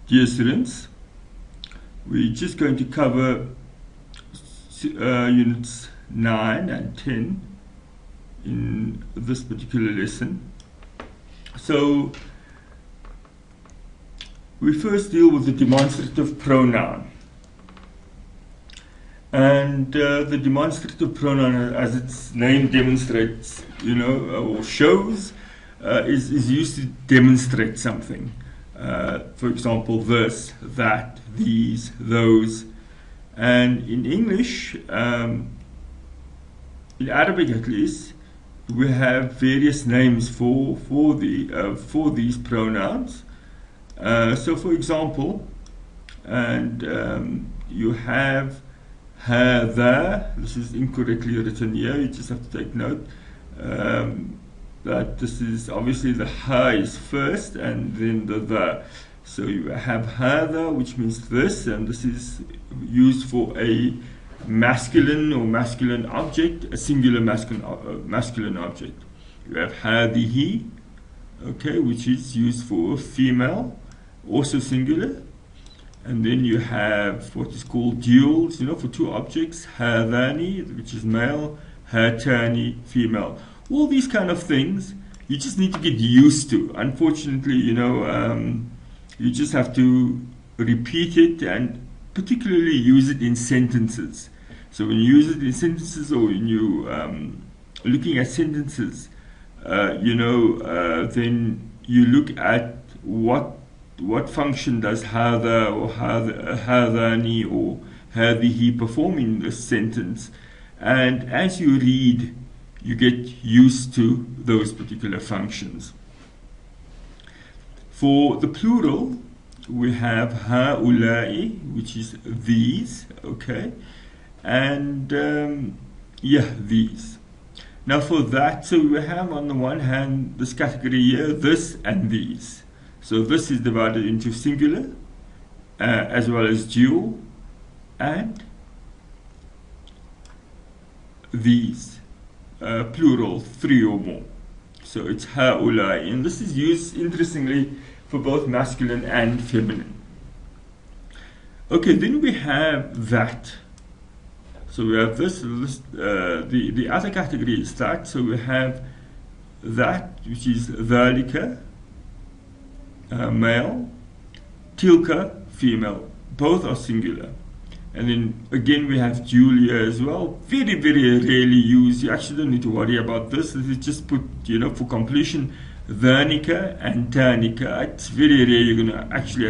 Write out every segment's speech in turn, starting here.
Dear students, we're just going to cover units 9 and 10 in this particular lesson. So we first deal with the demonstrative pronoun. And the demonstrative pronoun, as its name demonstrates, or shows, is used to demonstrate something. For example, this, that, these, those. And in English, in Arabic at least, we have various names for these pronouns. So, for example, you have هذا. This is incorrectly written here. You just have to take note that this is obviously the ha is first and then the. So you have هذا, which means this, and this is used for a masculine or masculine object, a singular masculine object. You have هذه, okay, which is used for female, also singular. And then you have what is called duals, for two objects, هذان, which is male, هاتان, female. All these kind of things you just need to get used to. Unfortunately, you just have to repeat it and particularly use it in sentences. So when you use it in sentences, or when you looking at sentences, then you look at what function does هذا or هذان or هذه perform in the sentence, and as you read you get used to those particular functions. For the plural, we have هؤلاء, which is these, okay, and these. Now for that, so we have on the one hand this category here, this and these. So this is divided into singular as well as dual, and these plural, three or more. So it's هؤلاء, and this is used interestingly for both masculine and feminine. Okay, then we have that. So we have this the other category is that. So we have that, which is ذلك, male, tilka, female. Both are singular. And then again we have Julia as well. Very, very rarely used. You actually don't need to worry about this. This is just put, for completion, ذانك and تانك. It's very rare you're going to actually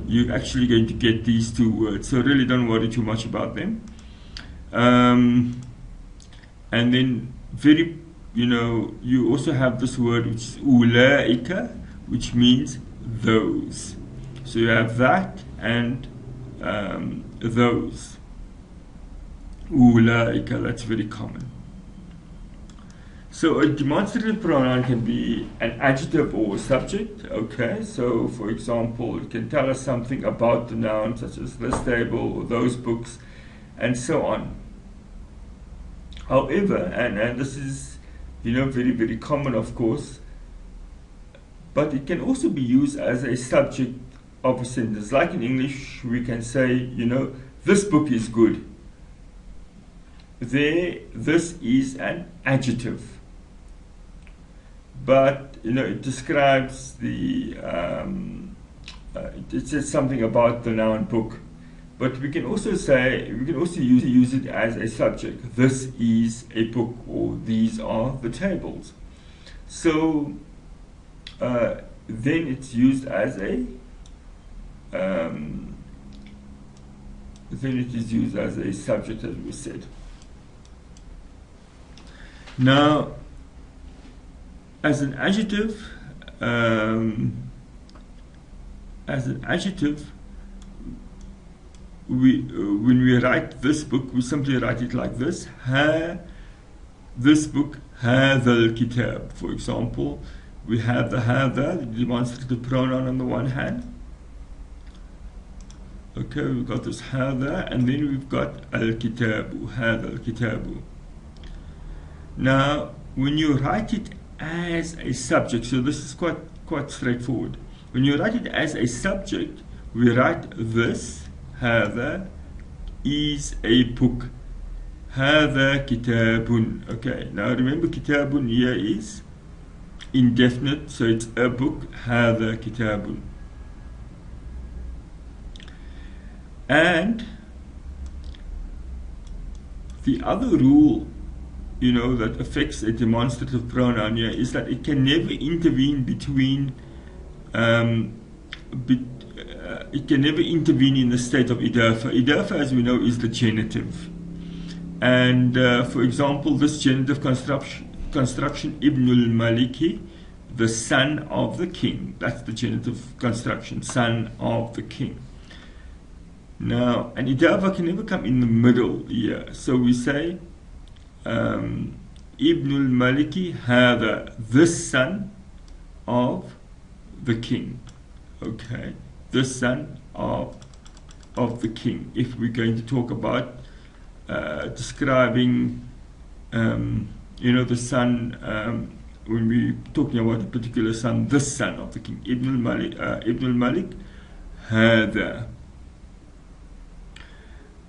you're actually going to get these two words. So really don't worry too much about them. And then you also have this word, which is أولئك, which means those. So you have that and those. أولئك, that's very common. So a demonstrative pronoun can be an adjective or a subject, okay? So for example, it can tell us something about the noun, such as this table or those books, and so on. However, and this is very, very common, of course, but it can also be used as a subject of a sentence. Like in English, we can say, this book is good. There, this is an adjective, but it describes the it says something about the noun book. But we can also use it as a subject. This is a book, or these are the tables. So then it's used as a subject, as we said. Now, as an adjective, when we write this book, we simply write it like this: this book, هذا الكتاب. For example, we have the هذا, the demonstrative pronoun on the one hand. Okay, we've got this هذا, and then we've got الكتاب, هذا الكتاب. Now, when you write it as a subject, so this is quite straightforward. When you write it as a subject, we write this. هذا is a book. هذا كتاب. Okay, now remember كتاب here is indefinite, so it's a book. هذا كتاب. And the other rule, that affects a demonstrative pronoun here is that it can never intervene between it can never intervene in the state of idafa. Idafa, as we know, is the genitive. And for example, this genitive construction, Ibn al-Maliki, the son of the king. That's the genitive construction, son of the king. Now, an idafa can never come in the middle here. So we say, Ibn al-Maliki, hada, this son of the king. Okay, the son of the king. If we're going to talk about describing, the son, when we're talking about a particular son, this son of the king, Ibn al-Malik, hada.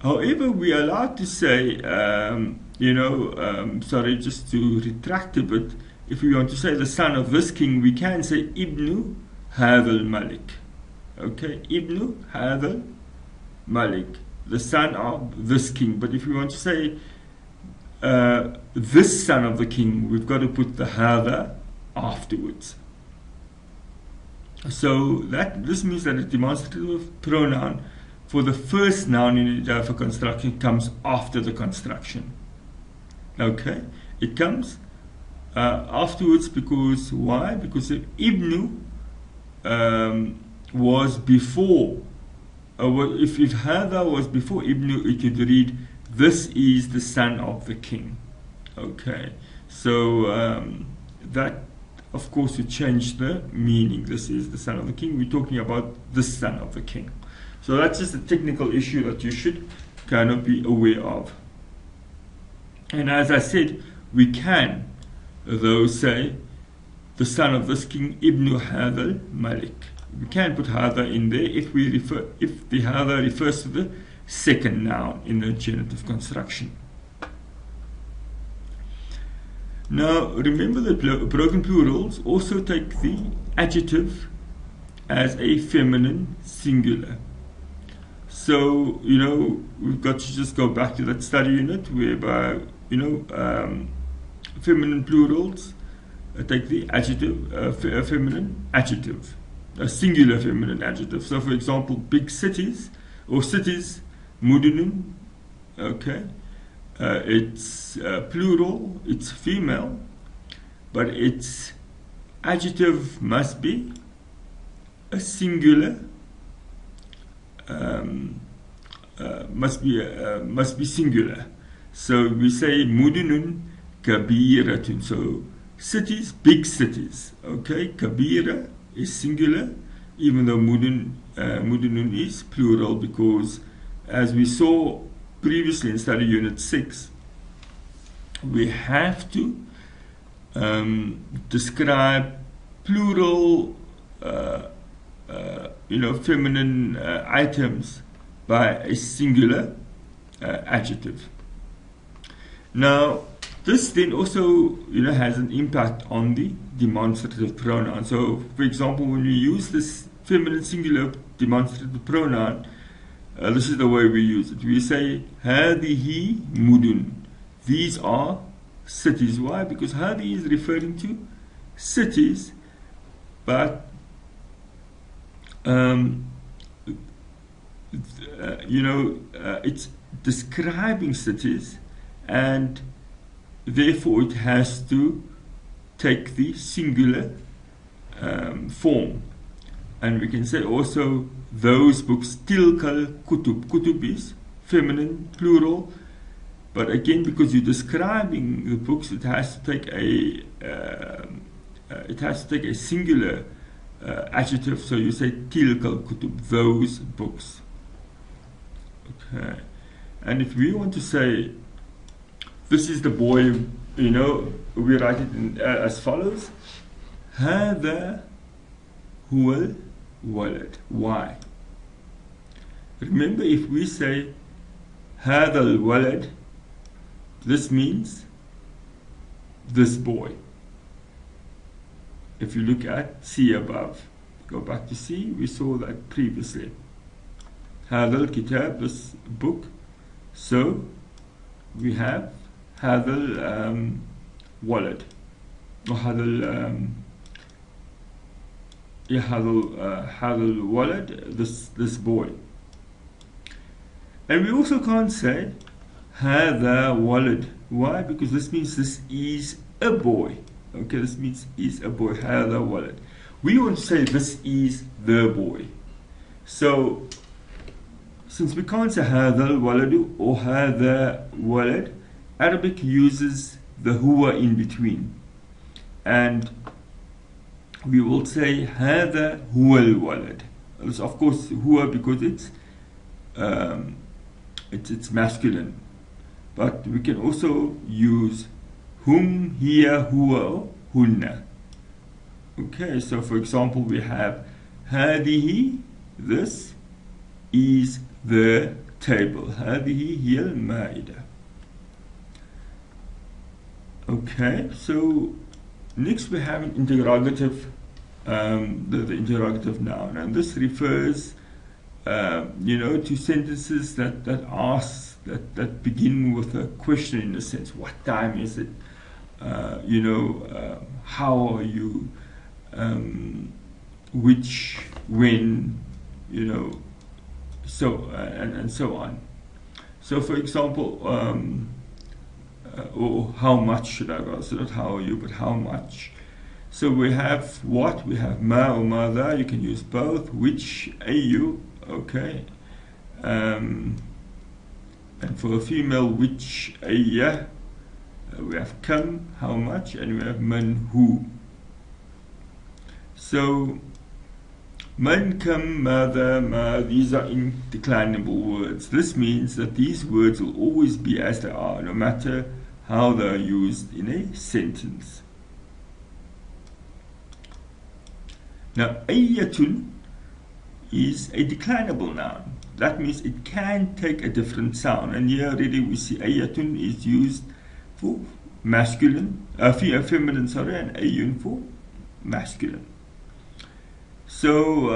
However, we are allowed to say, sorry, just to retract a bit, if we want to say the son of this king, we can say Ibn Hadha al-Malik. Okay, Ibn Hadha al-Malik, the son of this king. But if we want to say this son of the king, we've got to put the Hadha afterwards. So this means that a demonstrative pronoun for the first noun in idafa construction comes after the construction. Okay, it comes afterwards because why? Because if Ibn was before, if Hadha was before Ibn, it could read, this is the son of the king. Okay, so that of course would change the meaning. This is the son of the king. We're talking about the son of the king. So that's just a technical issue that you should kind of be aware of. And as I said, we can, though, say the son of this king, Ibn Hadha al-Malik. We can put Hadha in there if the Hadha refers to the second noun in the genitive construction. Now, remember that broken plurals also take the adjective as a feminine singular. So, we've got to just go back to that study unit whereby, feminine plurals take the adjective, a feminine adjective, a singular feminine adjective. So, for example, big cities or cities, mudunun, okay, it's plural, it's female, but its adjective must be a singular. Must be singular. So we say mudunun kabiratun. So cities, big cities. Okay, kabira is singular, even though mudunun is plural, because as we saw previously in study unit 6, we have to describe plural feminine items by a singular adjective. Now, this then also, has an impact on the demonstrative pronoun. So, for example, when we use this feminine singular demonstrative pronoun, this is the way we use it. We say, هذه مدن. These are cities. Why? Because هذه is referring to cities, but it's describing cities, and therefore it has to take the singular form. And we can say also those books, tilkal kutub. Kutub is feminine, plural, but again, because you're describing the books, it has to take a singular adjective. So you say tilkal kutub, those books. Okay, and if we want to say this is the boy, we write it as follows: هذا هو الولد. Why? Remember, if we say هذا الولد, this means this boy. If you look at C above, go back to C, we saw that previously. هذا الكتاب, this book. So we have هذا الولد, or هذا هذا الولد, this boy. And we also can't say هذا ولد. Why? Because this means this is a boy. Okay, this means is a boy. هذا ولد. We want to say this is the boy. So since we can't say هذا الولد or هذا ولد, Arabic uses the huwa in between, and we will say هذا هو الولد. Of course huwa because it's masculine, but we can also use hum, hiya, huwa, hunna. Okay, so for example we have هذه, this is the table. هذه هي المائدة. Okay, so next we have an interrogative, the interrogative noun, and this refers to sentences that ask, that begin with a question, in a sense. What time is it? How are you? Which, when, so and so on. So for example, or how much should I go? So not how are you, but how much. So we have what? We have ma or mother. You can use both. Which, ayu, okay. And for a female, which, ayya. We have kam, how much, and we have man, who. So man, kam, mother, ma, these are indeclinable words. This means that these words will always be as they are, no matter how they are used in a sentence. Now, ayyatun is a declinable noun. That means it can take a different sound. And here already we see ayyatun is used for masculine, feminine, sorry, and ayyun for masculine. So,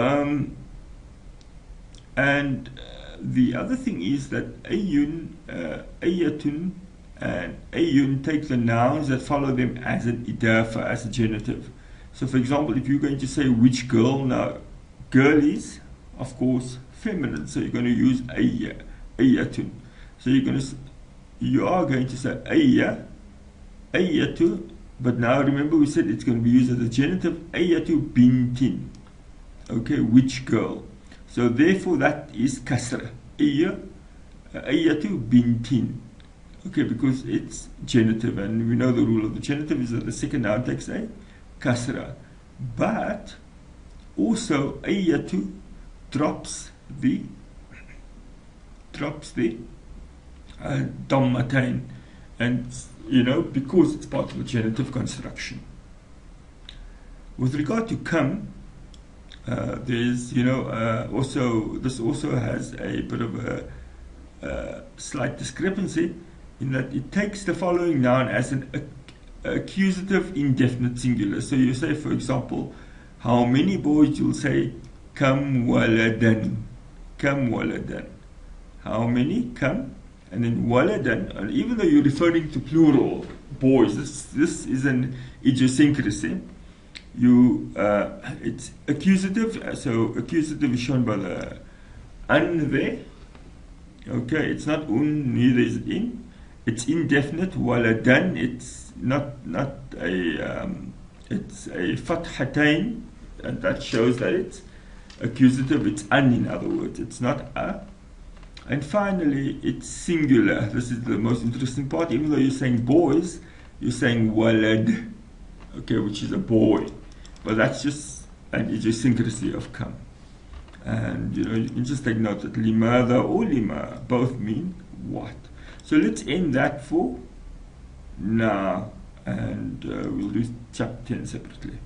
the other thing is that ayyun, ayyatun, and ayyun take the nouns that follow them as an idafa, as a genitive. So for example, if you're going to say which girl, now girl is of course feminine, so you're going to use ayya, ayyatun. So you are going to say ayya, ayyatu, but now remember we said it's going to be used as a genitive, ayyatu bintin. Okay, which girl. So therefore that is kasra, ayya, ayyatu bintin. Okay, because it's genitive, and we know the rule of the genitive is that the second noun takes a kasra. But also ayyatu drops the dammatain, and because it's part of the genitive construction. With regard to kam, there's this also has a bit of a slight discrepancy, in that it takes the following noun as an accusative indefinite singular. So you say, for example, how many boys, you'll say kam waladan, kam waladan. How many? Kam, and then waladan. And even though you're referring to plural boys, this is an idiosyncrasy. It's accusative, so accusative is shown by the an there. Okay, it's not un, neither is it in. It's indefinite. Waladan, it's not it's a fathatain, and that shows that it's accusative. It's an, in other words, it's not a. And finally, it's singular. This is the most interesting part. Even though you're saying boys, you're saying walad, okay, which is a boy. But that's just an idiosyncrasy of kam. And you can just take note that limada or lima both mean what. So let's end that for now, and we'll do chapter 10 separately.